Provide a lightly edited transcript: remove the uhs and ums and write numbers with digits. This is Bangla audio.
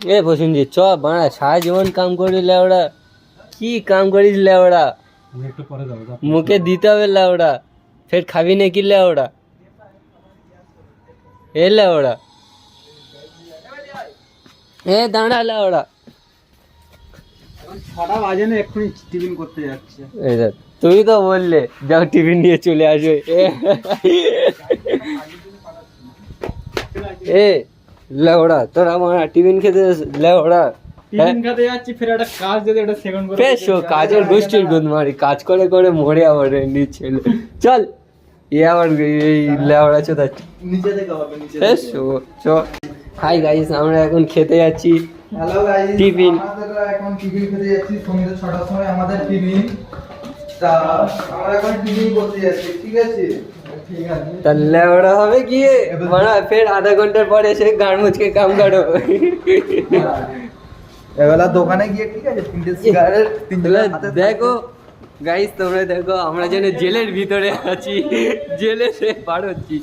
এ প্রসেনজিৎ চ বাড়া সারা জীবন কাম করি লেওড়া, কি কাম করিস লেওড়া, আমি একটু পরে যাবো যা। মুখে দিতে হবে লেওড়া, ফের খাবি নাকি লেওড়া, এ লেওড়া, এ দাঁড়া লেওড়া। এখন 6টা বাজে না, এক্ষুনি টিফিন করতে যাচ্ছে। এই দেখ, তুমি তো বললে যাও টিফিন নিয়ে চলে আসবে। এ লেওড়া তোরা আমার টিফিন খেতে লেওড়া, টিফিন খেতে যাচ্ছি, ফের একটা কাজ যদি একটা সেকেন্ড করে বেশ কাজের গোষ্ঠীর গুণ মারি, কাজ করে করে মরে আবার ছেলে। চল এ আবার এই লেওড়া চোদাচ্ছি। নিচে থেকে হবে, নিচে বেশ চ। হাই গাইস, আমরা এখন খেতে যাচ্ছি হ্যালো গাইস, টিফিন। আমরা এখন টিফিন খেতে যাচ্ছি। সন্ধ্যে 6টার সময় আমাদের টিফিন। তা আমরা এখন টিফিন করতে যাচ্ছি, ঠিক আছে? ঠিক আছে। তা লেওড়া হবে গিয়ে মারা, ফের আধা ঘন্টার পরে এসে গান মুচকে কাম কাটো। এবেলা দোকানে গিয়ে, ঠিক আছে, তিনটে সিগারেট দেখো গাইস, তোমরা দেখো আমরা যেন জেলের ভিতরে আছি, জেলে সে পার হচ্ছি।